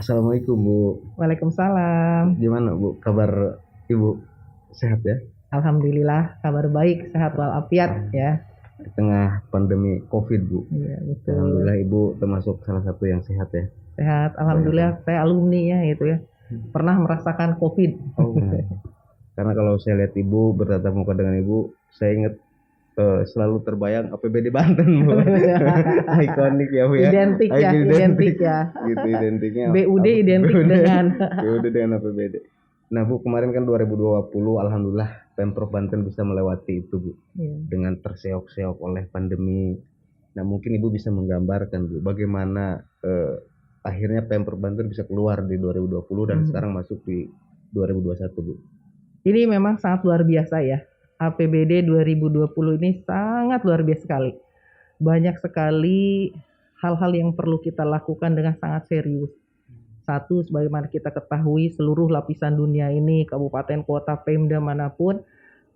Assalamualaikum Bu. Waalaikumsalam. Gimana Bu kabar Ibu? Sehat ya? Alhamdulillah kabar baik, sehat walafiat ya. Di tengah pandemi COVID Bu. Iya betul. Alhamdulillah Ibu termasuk salah satu yang sehat ya. Sehat, alhamdulillah saya alumni ya itu ya. Pernah merasakan COVID. Oh, karena kalau saya lihat Ibu bertatap muka dengan Ibu, saya ingat selalu terbayang APBD Banten Bu. Ikonik ya Bu ya. Identik ya, identik ya. Gitu identiknya. BUD identik dengan BUD dengan APBD. Nah Bu, kemarin kan 2020 alhamdulillah Pemprov Banten bisa melewati itu Bu. Iya. Dengan terseok-seok oleh pandemi. Nah mungkin Ibu bisa menggambarkan Bu bagaimana akhirnya Pemprov Banten bisa keluar di 2020 dan sekarang masuk di 2021 Bu. Ini memang sangat luar biasa ya. APBD 2020 ini sangat luar biasa sekali. Banyak sekali hal-hal yang perlu kita lakukan dengan sangat serius. Satu, sebagaimana kita ketahui, seluruh lapisan dunia ini, kabupaten, kota, Pemda manapun,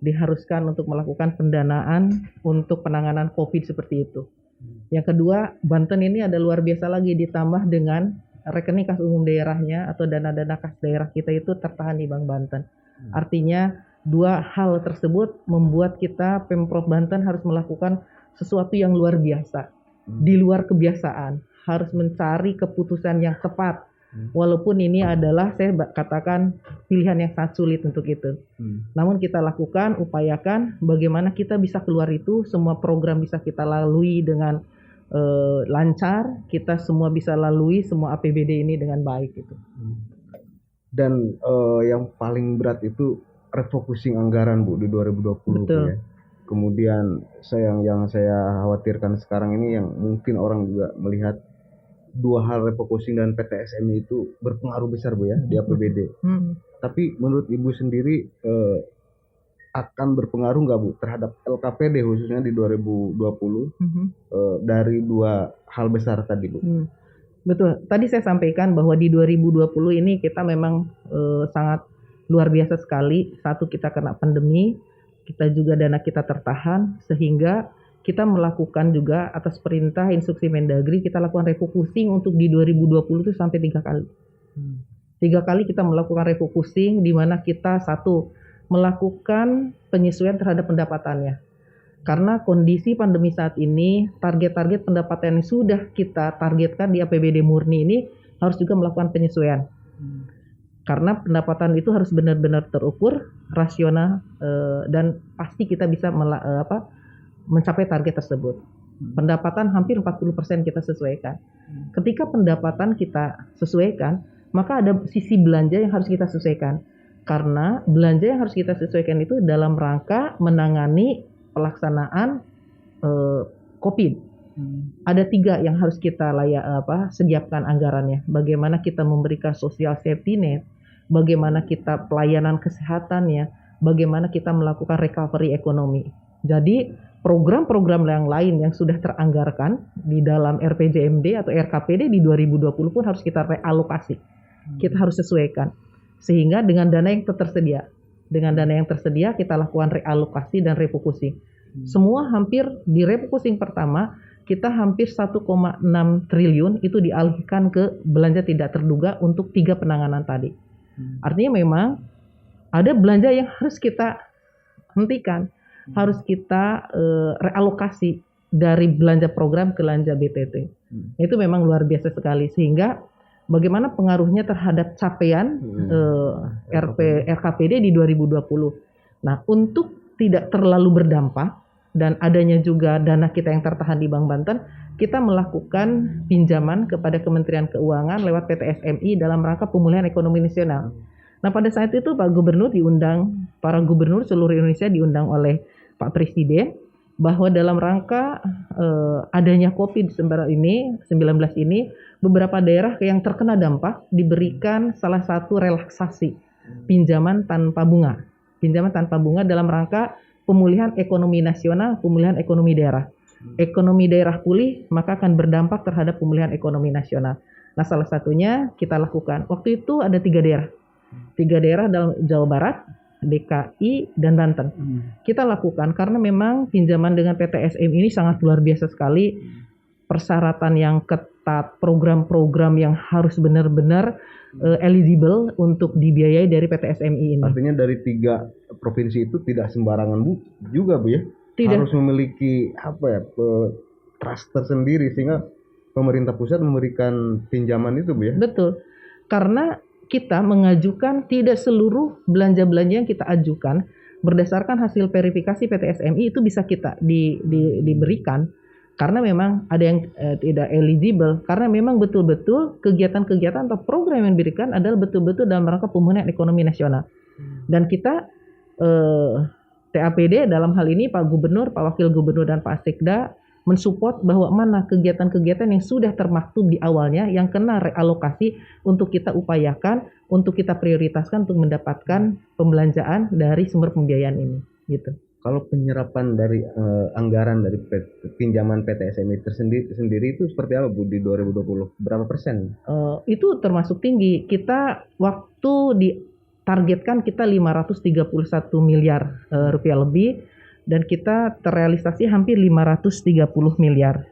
diharuskan untuk melakukan pendanaan untuk penanganan COVID seperti itu. Yang kedua, Banten ini ada luar biasa lagi, ditambah dengan rekening kas umum daerahnya atau dana-dana kas daerah kita itu tertahan di Bank Banten. Artinya, dua hal tersebut membuat kita, Pemprov Banten harus melakukan sesuatu yang luar biasa. Di luar kebiasaan, harus mencari keputusan yang tepat. Walaupun ini adalah saya katakan pilihan yang sangat sulit untuk itu. Namun kita lakukan, upayakan bagaimana kita bisa keluar itu, semua program bisa kita lalui dengan lancar, kita semua bisa lalui semua APBD ini dengan baik gitu. Dan yang paling berat itu refocusing anggaran Bu di 2020 Bu ya. Kemudian yang saya khawatirkan sekarang ini yang mungkin orang juga melihat dua hal refocusing dan PTSMI itu berpengaruh besar Bu ya di APBD. Tapi menurut Ibu sendiri akan berpengaruh nggak Bu terhadap LKPD khususnya di 2020 dari dua hal besar tadi Bu? Betul, tadi saya sampaikan bahwa di 2020 ini kita memang sangat luar biasa sekali. Satu, kita kena pandemi, kita juga dana kita tertahan, sehingga kita melakukan juga atas perintah instruksi Mendagri, kita lakukan refocusing untuk di 2020 itu sampai 3 kali. 3 kali kita melakukan refocusing, di mana kita satu, melakukan penyesuaian terhadap pendapatannya. Karena kondisi pandemi saat ini, target-target pendapatan yang sudah kita targetkan di APBD murni ini harus juga melakukan penyesuaian. Karena pendapatan itu harus benar-benar terukur, rasional, dan pasti kita bisa mencapai target tersebut. Pendapatan hampir 40% kita sesuaikan. Ketika pendapatan kita sesuaikan, maka ada sisi belanja yang harus kita sesuaikan. Karena belanja yang harus kita sesuaikan itu dalam rangka menangani pelaksanaan COVID. Ada 3 yang harus kita sediakan anggarannya. Bagaimana kita memberikan social safety net, bagaimana kita pelayanan kesehatannya, bagaimana kita melakukan recovery ekonomi. Jadi program-program yang lain yang sudah teranggarkan di dalam RPJMD atau RKPD di 2020 pun harus kita realokasi. Kita harus sesuaikan. Sehingga dengan dana yang tersedia. Dengan dana yang tersedia kita lakukan realokasi dan refocusing. Semua hampir di refocusing pertama kita hampir 1,6 triliun itu dialihkan ke belanja tidak terduga untuk 3 penanganan tadi. Artinya memang ada belanja yang harus kita hentikan, harus kita realokasi dari belanja program ke belanja BTT. Itu memang luar biasa sekali, sehingga bagaimana pengaruhnya terhadap capaian RKPD di 2020. Nah, untuk tidak terlalu berdampak dan adanya juga dana kita yang tertahan di Bank Banten, kita melakukan pinjaman kepada Kementerian Keuangan lewat PTSMI dalam rangka pemulihan ekonomi nasional. Nah, pada saat itu Pak Gubernur diundang, para gubernur seluruh Indonesia diundang oleh Pak Presiden bahwa dalam rangka adanya COVID-19 ini, beberapa daerah yang terkena dampak diberikan salah satu relaksasi pinjaman tanpa bunga. Pinjaman tanpa bunga dalam rangka pemulihan ekonomi nasional, pemulihan ekonomi daerah. Ekonomi daerah pulih, maka akan berdampak terhadap pemulihan ekonomi nasional. Nah, salah satunya kita lakukan. Waktu itu ada 3 daerah. 3 daerah dalam Jawa Barat, DKI, dan Banten. Kita lakukan karena memang pinjaman dengan PTSM ini sangat luar biasa sekali. Persyaratan yang mencatat program-program yang harus benar-benar eligible untuk dibiayai dari PTSMI ini. Artinya dari 3 provinsi itu tidak sembarangan juga Bu ya. Tidak. Harus memiliki trust tersendiri sehingga pemerintah pusat memberikan pinjaman itu Bu ya. Betul. Karena kita mengajukan tidak seluruh belanja-belanja yang kita ajukan berdasarkan hasil verifikasi PTSMI itu bisa kita diberikan. Karena memang ada yang tidak eligible, karena memang betul-betul kegiatan-kegiatan atau program yang diberikan adalah betul-betul dalam rangka pemulihan ekonomi nasional. Dan kita TAPD dalam hal ini Pak Gubernur, Pak Wakil Gubernur dan Pak Sekda mensupport bahwa mana kegiatan-kegiatan yang sudah termaktub di awalnya yang kena realokasi untuk kita upayakan, untuk kita prioritaskan untuk mendapatkan pembelanjaan dari sumber pembiayaan ini, gitu. Kalau penyerapan dari anggaran dari pinjaman PTSMI sendiri itu seperti apa Bu di 2020? Berapa persen? Itu termasuk tinggi. Kita waktu ditargetkan kita 531 miliar rupiah lebih dan kita terrealisasi hampir 530 miliar.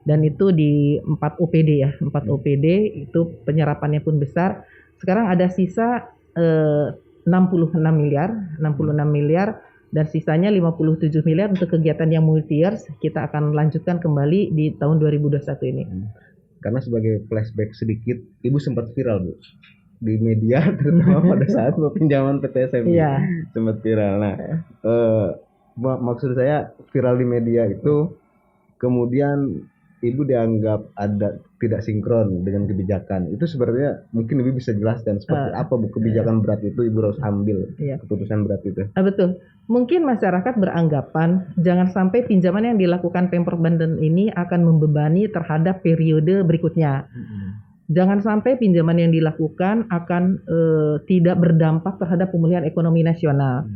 Dan itu di 4 OPD ya. 4 OPD itu penyerapannya pun besar. Sekarang ada sisa 66 miliar dan sisanya 57 miliar untuk kegiatan yang multi years kita akan lanjutkan kembali di tahun 2021 ini. Karena sebagai flashback sedikit, Ibu sempat viral Bu di media terutama pada saat pinjaman PTSMI. Iya. Sempat viral. Nah, maksud saya viral di media itu kemudian Ibu dianggap ada tidak sinkron dengan kebijakan. Itu sebenarnya mungkin Ibu bisa jelaskan seperti apa Bu kebijakan berat itu Ibu harus ambil keputusan berat itu. Betul. Mungkin masyarakat beranggapan jangan sampai pinjaman yang dilakukan Pemprov Banten ini akan membebani terhadap periode berikutnya. Jangan sampai pinjaman yang dilakukan akan tidak berdampak terhadap pemulihan ekonomi nasional.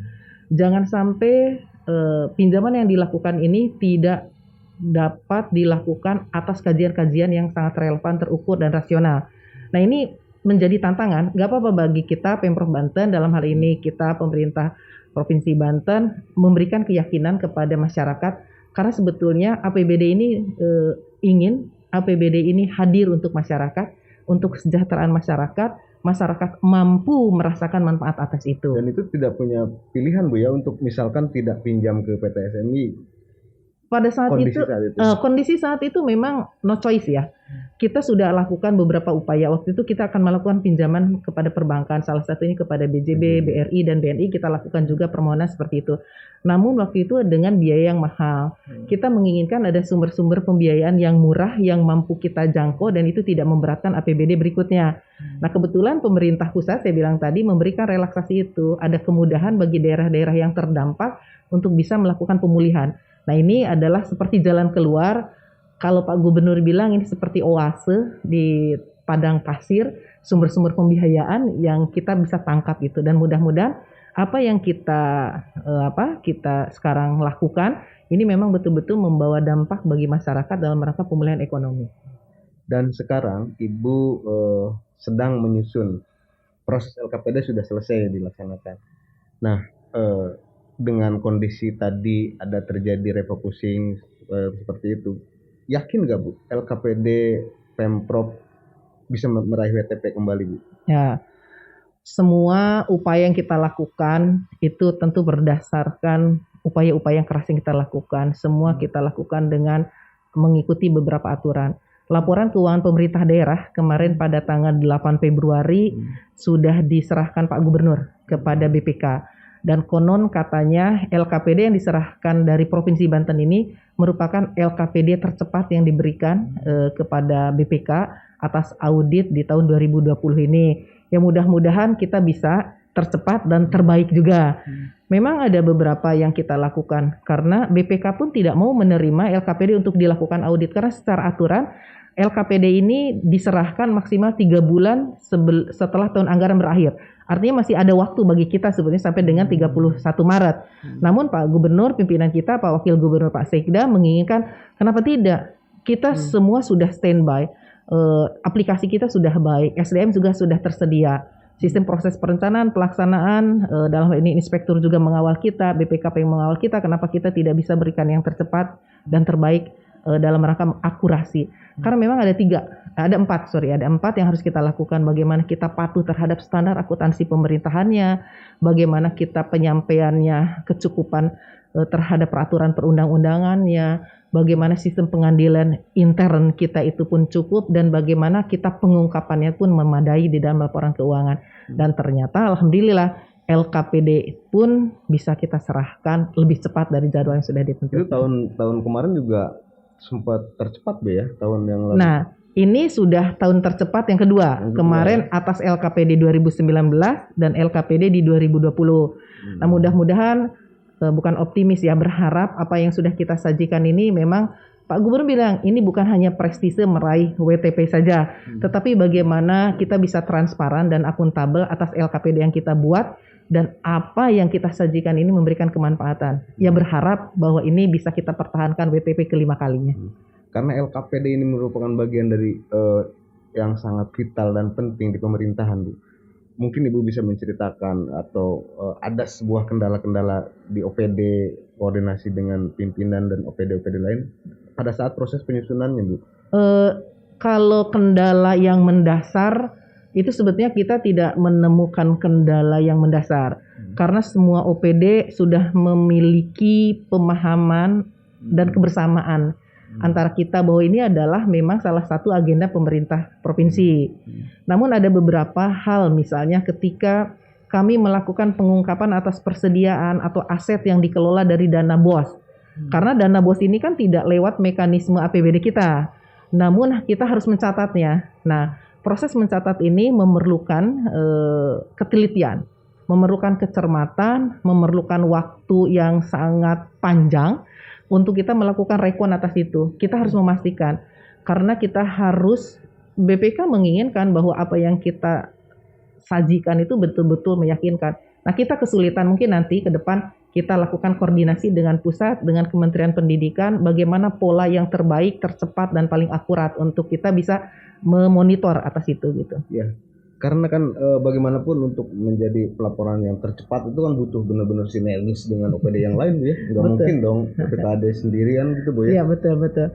Jangan sampai pinjaman yang dilakukan ini tidak dapat dilakukan atas kajian-kajian yang sangat relevan, terukur, dan rasional. Nah ini menjadi tantangan, gak apa-apa bagi kita Pemprov Banten, dalam hal ini kita pemerintah Provinsi Banten memberikan keyakinan kepada masyarakat, karena sebetulnya APBD ini APBD ini hadir untuk masyarakat, untuk kesejahteraan masyarakat mampu merasakan manfaat atas itu. Dan itu tidak punya pilihan Bu ya untuk misalkan tidak pinjam ke PTSMI. Pada saat kondisi saat itu memang no choice ya. Kita sudah lakukan beberapa upaya. Waktu itu kita akan melakukan pinjaman kepada perbankan, salah satunya kepada BJB, BRI, dan BNI. Kita lakukan juga permohonan seperti itu. Namun waktu itu dengan biaya yang mahal. Kita menginginkan ada sumber-sumber pembiayaan yang murah, yang mampu kita jangkau, dan itu tidak memberatkan APBD berikutnya. Nah kebetulan pemerintah pusat, saya bilang tadi, memberikan relaksasi itu. Ada kemudahan bagi daerah-daerah yang terdampak untuk bisa melakukan pemulihan. Nah ini adalah seperti jalan keluar. Kalau Pak Gubernur bilang ini seperti oase di padang pasir, sumber-sumber pembiayaan yang kita bisa tangkap itu. Dan mudah-mudahan apa yang kita sekarang lakukan ini memang betul-betul membawa dampak bagi masyarakat dalam rangka pemulihan ekonomi. Dan sekarang Ibu sedang menyusun, proses LKPD sudah selesai dilaksanakan. Nah dengan kondisi tadi ada terjadi refocusing seperti itu, yakin nggak Bu LKPD Pemprov bisa meraih WTP kembali Bu? Ya, semua upaya yang kita lakukan itu tentu berdasarkan upaya-upaya yang keras yang kita lakukan. Semua kita lakukan dengan mengikuti beberapa aturan. Laporan keuangan pemerintah daerah kemarin pada tanggal 8 Februari sudah diserahkan Pak Gubernur kepada BPK. Dan konon katanya LKPD yang diserahkan dari Provinsi Banten ini merupakan LKPD tercepat yang diberikan kepada BPK atas audit di tahun 2020 ini. Ya mudah-mudahan kita bisa tercepat dan terbaik juga. Memang ada beberapa yang kita lakukan karena BPK pun tidak mau menerima LKPD untuk dilakukan audit karena secara aturan LKPD ini diserahkan maksimal 3 bulan setelah tahun anggaran berakhir. Artinya masih ada waktu bagi kita sebenarnya sampai dengan 31 Maret. Namun Pak Gubernur, pimpinan kita, Pak Wakil Gubernur, Pak Sekda menginginkan kenapa tidak? Kita semua sudah standby. Aplikasi kita sudah baik, SDM juga sudah tersedia. Sistem proses perencanaan, pelaksanaan, dalam hal ini inspektur juga mengawal kita, BPKP yang mengawal kita, kenapa kita tidak bisa berikan yang tercepat dan terbaik dalam rangka akurasi. Karena memang ada empat yang harus kita lakukan. Bagaimana kita patuh terhadap standar akuntansi pemerintahannya, bagaimana kita penyampaiannya kecukupan terhadap peraturan perundang-undangannya, bagaimana sistem pengadilan intern kita itu pun cukup, dan bagaimana kita pengungkapannya pun memadai di dalam laporan keuangan. Dan ternyata alhamdulillah LKPD pun bisa kita serahkan lebih cepat dari jadwal yang sudah ditentukan. Itu tahun kemarin juga sempat tercepat ya, tahun yang lalu. Nah, ini sudah tahun tercepat yang kedua. Kemarin atas LKPD 2019 dan LKPD di 2020. Nah, mudah-mudahan bukan optimis ya, berharap apa yang sudah kita sajikan ini memang Pak Gubernur bilang ini bukan hanya prestise meraih WTP saja, tetapi bagaimana kita bisa transparan dan akuntabel atas LKPD yang kita buat, dan apa yang kita sajikan ini memberikan kemanfaatan. Ya berharap bahwa ini bisa kita pertahankan WTP kelima kalinya. Karena LKPD ini merupakan bagian dari yang sangat vital dan penting di pemerintahan, Bu. Mungkin Ibu bisa menceritakan atau ada sebuah kendala-kendala di OPD, koordinasi dengan pimpinan dan OPD-OPD lain pada saat proses penyusunannya, Bu? Kalau kendala yang mendasar, itu sebetulnya kita tidak menemukan kendala yang mendasar. Karena semua OPD sudah memiliki pemahaman dan kebersamaan antara kita bahwa ini adalah memang salah satu agenda pemerintah provinsi. Namun ada beberapa hal, misalnya ketika kami melakukan pengungkapan atas persediaan atau aset yang dikelola dari dana BOS. Karena dana BOS ini kan tidak lewat mekanisme APBD kita, namun kita harus mencatatnya. Nah, proses mencatat ini memerlukan ketelitian, memerlukan kecermatan, memerlukan waktu yang sangat panjang untuk kita melakukan rekon atas itu. Kita harus memastikan, karena kita harus, BPK menginginkan bahwa apa yang kita sajikan itu betul-betul meyakinkan. Nah, kita kesulitan mungkin nanti ke depan kita lakukan koordinasi dengan pusat, dengan Kementerian Pendidikan, bagaimana pola yang terbaik, tercepat, dan paling akurat untuk kita bisa memonitor atas itu gitu. Ya, karena kan bagaimanapun untuk menjadi pelaporan yang tercepat itu kan butuh benar-benar sinergis dengan OPD yang lain, Bu ya. Nggak mungkin dong PPKD sendirian gitu, Bu ya. Iya, betul.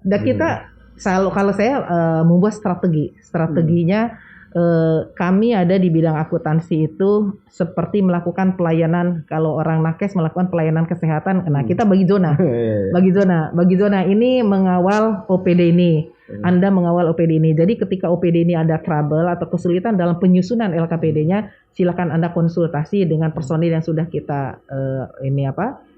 Dan kita selalu, kalau saya membuat strateginya, kami ada di bidang akuntansi itu seperti melakukan pelayanan, kalau orang nakes melakukan pelayanan kesehatan. Nah, kita bagi zona. Bagi zona ini mengawal OPD ini. Anda mengawal OPD ini. Jadi ketika OPD ini ada trouble atau kesulitan dalam penyusunan LKPD-nya, silakan Anda konsultasi dengan personil yang sudah kita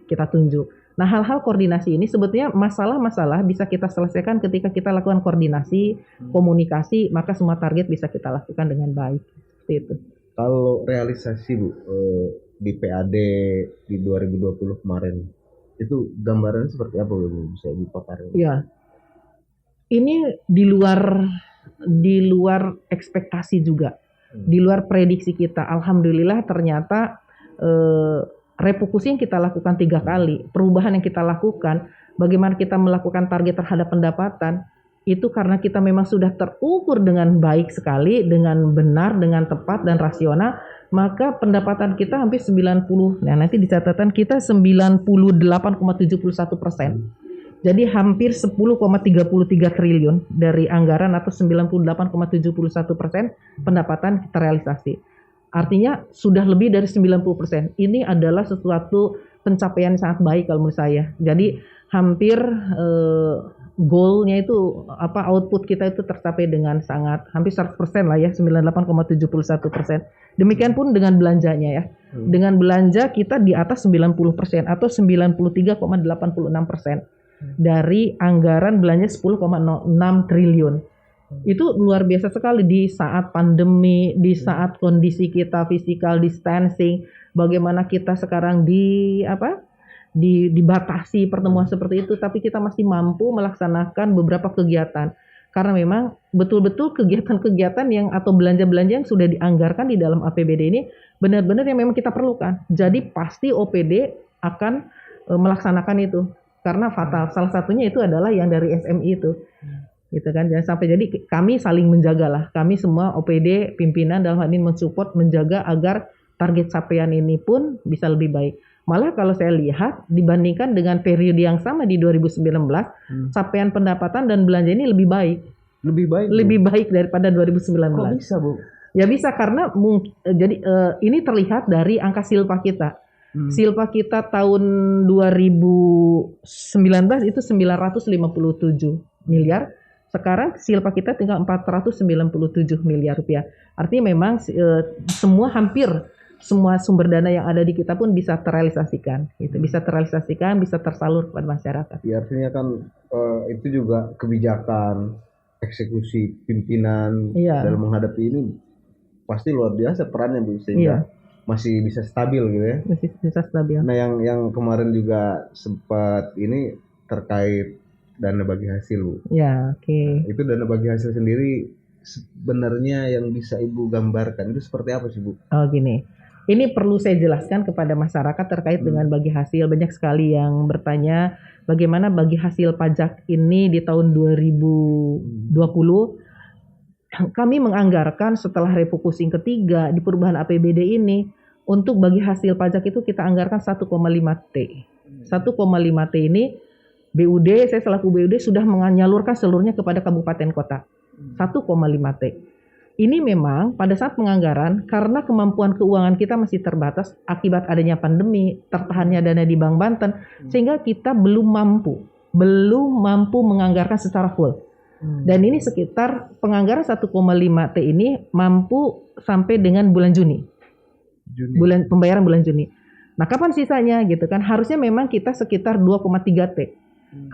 kita tunjuk. Nah, hal-hal koordinasi ini sebetulnya masalah-masalah bisa kita selesaikan ketika kita lakukan koordinasi, komunikasi, maka semua target bisa kita lakukan dengan baik. Seperti itu. Kalau realisasi, Bu, di PAD di 2020 kemarin, itu gambarannya seperti apa, Bu? Bisa dipaparkan? Ya, ini di luar ekspektasi juga, di luar prediksi kita. Alhamdulillah ternyata refokusi yang kita lakukan 3 kali, perubahan yang kita lakukan, bagaimana kita melakukan target terhadap pendapatan, itu karena kita memang sudah terukur dengan baik sekali, dengan benar, dengan tepat dan rasional, maka pendapatan kita hampir 90, nah nanti di catatan kita 98,71%. Jadi hampir 10,33 triliun dari anggaran atau 98,71% pendapatan kita realisasi. Artinya sudah lebih dari 90%. Ini adalah sesuatu pencapaian sangat baik kalau menurut saya. Jadi hampir goalnya itu output kita itu tercapai dengan sangat hampir 100% lah ya, 98,71%. Demikian pun dengan belanjanya ya. Dengan belanja kita di atas 90% atau 93,86% dari anggaran belanja 10,06 triliun. Itu luar biasa sekali di saat pandemi, di saat kondisi kita physical distancing, bagaimana kita sekarang dibatasi pertemuan seperti itu, tapi kita masih mampu melaksanakan beberapa kegiatan. Karena memang betul-betul kegiatan-kegiatan yang atau belanja-belanja yang sudah dianggarkan di dalam APBD ini benar-benar yang memang kita perlukan. Jadi pasti OPD akan melaksanakan itu. Karena fatal, salah satunya itu adalah yang dari SMI itu. Gitu kan, jangan sampai, jadi kami saling menjaga lah, kami semua OPD pimpinan dalam hal ini mensupport, menjaga agar target capaian ini pun bisa lebih baik. Malah kalau saya lihat dibandingkan dengan periode yang sama di 2019, capaian pendapatan dan belanja ini lebih baik. Lebih baik. Lebih baik daripada 2019. Kok bisa, Bu? Ya bisa karena jadi ini terlihat dari angka silpa kita. Silpa kita tahun 2019 itu 957 miliar. Sekarang silpa kita tinggal 497 miliar rupiah. Artinya memang hampir semua sumber dana yang ada di kita pun bisa terrealisasikan, gitu. Bisa terrealisasikan, bisa tersalur kepada masyarakat. Ya, artinya kan itu juga kebijakan eksekusi pimpinan dalam menghadapi ini pasti luar biasa perannya, Bu, sehingga masih bisa stabil gitu ya. Masih bisa stabil. Nah, yang kemarin juga sempat ini terkait dana bagi hasil, Bu. Ya, oke. Nah, itu dana bagi hasil sendiri sebenarnya yang bisa Ibu gambarkan itu seperti apa sih, Bu? Oh, gini. Ini perlu saya jelaskan kepada masyarakat terkait dengan bagi hasil. Banyak sekali yang bertanya bagaimana bagi hasil pajak ini di tahun 2020. Kami menganggarkan setelah refocusing ketiga di perubahan APBD ini, untuk bagi hasil pajak itu kita anggarkan 1,5 T. 1,5 T ini BUD, saya selaku BUD sudah menyalurkan seluruhnya kepada kabupaten kota. 1,5 T. Ini memang pada saat penganggaran, karena kemampuan keuangan kita masih terbatas akibat adanya pandemi, tertahannya dana di Bank Banten, sehingga kita belum mampu menganggarkan secara full. Dan ini sekitar penganggaran 1,5 T ini mampu sampai dengan bulan Juni. Pembayaran bulan Juni. Nah, kapan sisanya gitu kan? Harusnya memang kita sekitar 2,3 T.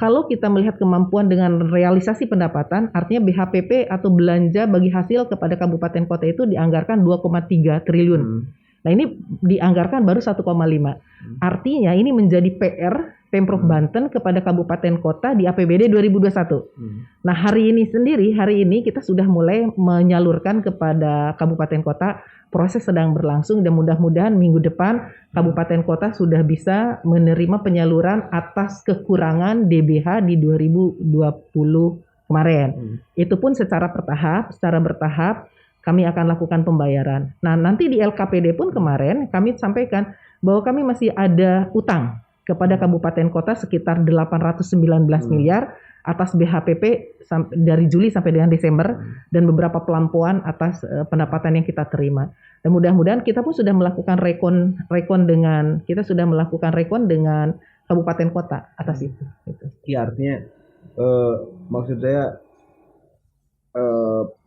Kalau kita melihat kemampuan dengan realisasi pendapatan, artinya BHPP atau belanja bagi hasil kepada kabupaten kota itu dianggarkan 2,3 triliun. Nah, ini dianggarkan baru 1,5. Artinya ini menjadi PR Pemprov Banten kepada kabupaten kota di APBD 2021. Nah, hari ini kita sudah mulai menyalurkan kepada kabupaten kota. Proses sedang berlangsung dan mudah-mudahan minggu depan kabupaten kota sudah bisa menerima penyaluran atas kekurangan DBH di 2020 kemarin. Itu pun secara bertahap kami akan lakukan pembayaran. Nah, nanti di LKPD pun kemarin kami sampaikan bahwa kami masih ada utang kepada kabupaten kota sekitar 819 miliar atas BHPP dari Juli sampai dengan Desember dan beberapa pelampuan atas pendapatan yang kita terima. Dan mudah-mudahan kita pun sudah melakukan rekon dengan kabupaten kota atas itu. Iya, artinya maksud saya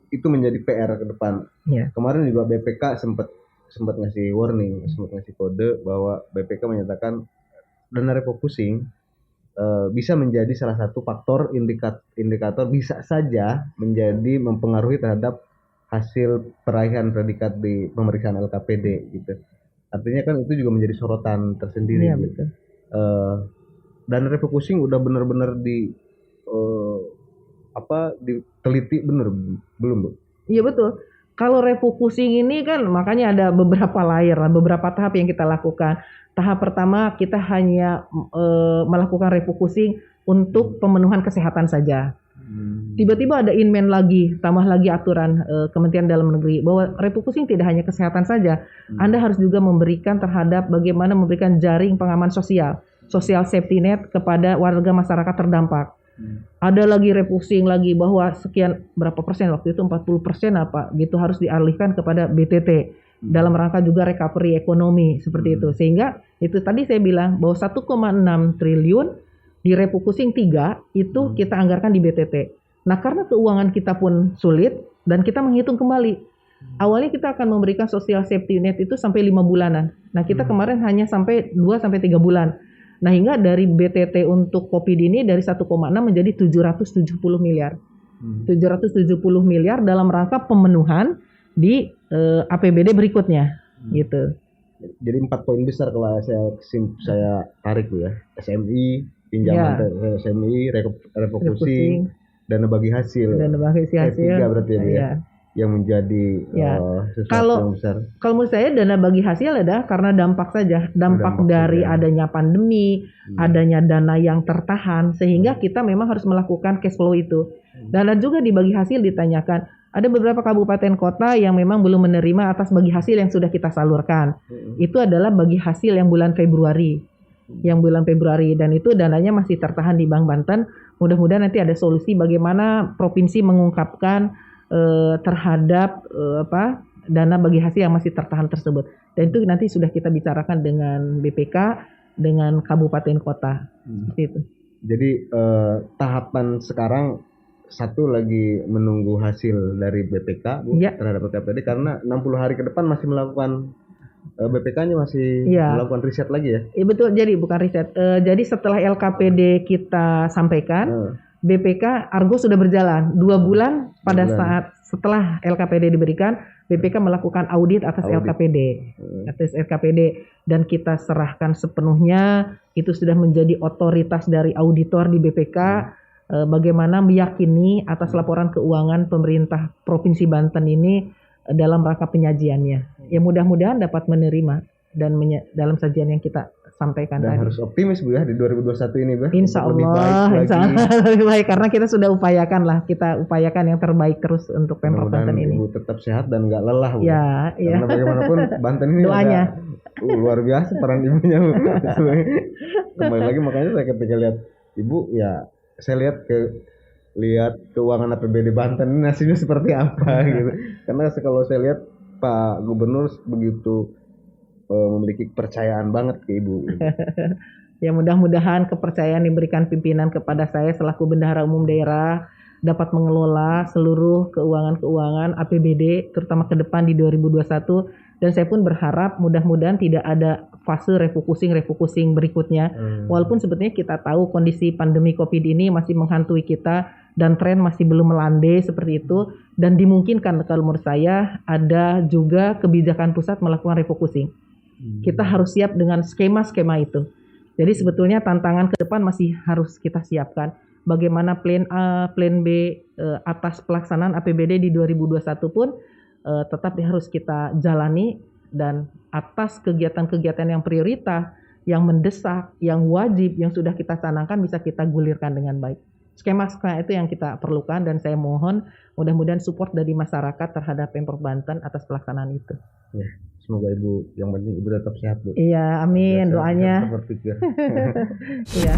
itu menjadi PR ke depan. Kemarin juga BPK sempat ngasih warning, sempat ngasih kode bahwa BPK menyatakan dana refocusing bisa menjadi salah satu faktor indikator bisa saja menjadi mempengaruhi terhadap hasil peraihan predikat di pemeriksaan LKPD gitu. Artinya kan itu juga menjadi sorotan tersendiri. Iya, betul. Dan refocusing udah benar-benar diteliti belum, Bu? Iya, betul. Kalau refocusing ini kan makanya ada beberapa layer, beberapa tahap yang kita lakukan. Tahap pertama kita hanya melakukan refocusing untuk pemenuhan kesehatan saja. Tiba-tiba ada inmen lagi, tambah lagi aturan Kementerian Dalam Negeri bahwa refocusing tidak hanya kesehatan saja. Anda harus juga memberikan terhadap bagaimana memberikan jaring pengaman social safety net kepada warga masyarakat terdampak. Ada lagi refocusing lagi bahwa sekian berapa persen waktu itu 40% apa gitu harus dialihkan kepada BTT. Dalam rangka juga recovery ekonomi seperti itu. Sehingga itu tadi saya bilang bahwa 1,6 triliun di refocusing 3 itu kita anggarkan di BTT. Nah, karena keuangan kita pun sulit dan kita menghitung kembali. Awalnya kita akan memberikan social safety net itu sampai 5 bulanan. Nah, kita kemarin hanya sampai 2 sampai 3 bulan. Nah, hingga dari BTT untuk COVID ini dari 1,6 menjadi 770 miliar. 770 miliar dalam rangka pemenuhan di APBD berikutnya gitu. Jadi 4 poin besar kalau saya tarik ya. SMI, pinjaman SMI, refocusing, dana bagi hasil. Dana bagi hasil. 3 berarti ya. yang menjadi Ya. sesuatu yang besar. Kalau menurut saya dana bagi hasil adalah karena dampak saja, dampak dari saja. adanya pandemi, adanya dana yang tertahan, sehingga kita memang harus melakukan cash flow itu. Dan ada juga di bagi hasil ditanyakan, ada beberapa kabupaten kota yang memang belum menerima atas bagi hasil yang sudah kita salurkan. Itu adalah bagi hasil yang bulan Februari. Dan itu dananya masih tertahan di Bank Banten. Mudah-mudahan nanti ada solusi bagaimana provinsi mengungkapkan terhadap dana bagi hasil yang masih tertahan tersebut. Dan itu nanti sudah kita bicarakan dengan BPK, dengan kabupaten kota. Seperti itu. Jadi tahapan sekarang satu lagi menunggu hasil dari BPK Bu, terhadap LKPD, karena 60 hari ke depan masih melakukan BPK-nya masih melakukan riset lagi ya? Iya betul, jadi bukan riset. Jadi setelah LKPD kita sampaikan, BPK Argo sudah berjalan 2 bulan pada saat setelah LKPD diberikan, BPK melakukan audit atas LKPD dan kita serahkan sepenuhnya. Itu sudah menjadi otoritas dari auditor di BPK bagaimana meyakini atas laporan keuangan pemerintah Provinsi Banten ini dalam rangka penyajiannya. Ya mudah-mudahan dapat menerima dan dalam sajian yang kita sampaikan dan tadi. Harus optimis Bu ya di 2021 ini Bu. Insya Allah lebih baik karena kita sudah upayakan yang terbaik terus untuk Pemprov Banten ini. Ibu tetap sehat dan nggak lelah Bu. Ya, karena bagaimanapun Banten ini doanya luar biasa peran ibunya Bu. Kembali lagi makanya saya ketika lihat Ibu ya saya lihat keuangan APBD Banten ini nasibnya seperti apa gitu. Karena kalau saya lihat Pak Gubernur begitu memiliki kepercayaan banget ke Ibu. Ya mudah-mudahan kepercayaan diberikan pimpinan kepada saya selaku Bendahara Umum Daerah dapat mengelola seluruh keuangan APBD terutama ke depan di 2021, dan saya pun berharap mudah-mudahan tidak ada fase refocusing berikutnya. Walaupun sebetulnya kita tahu kondisi pandemi Covid ini masih menghantui kita dan tren masih belum melandai seperti itu, dan dimungkinkan kalau menurut saya ada juga kebijakan pusat melakukan refocusing. Kita harus siap dengan skema-skema itu. Jadi sebetulnya tantangan ke depan masih harus kita siapkan. Bagaimana plan A, plan B atas pelaksanaan APBD di 2021 pun tetap harus kita jalani, dan atas kegiatan-kegiatan yang prioritas, yang mendesak, yang wajib, yang sudah kita canangkan bisa kita gulirkan dengan baik. Skema-skema itu yang kita perlukan, dan saya mohon mudah-mudahan support dari masyarakat terhadap Pemprov Banten atas pelaksanaan itu. Ya, semoga Ibu, yang penting Ibu tetap sehat Bu. Iya, amin, doanya. Berpikir. Iya.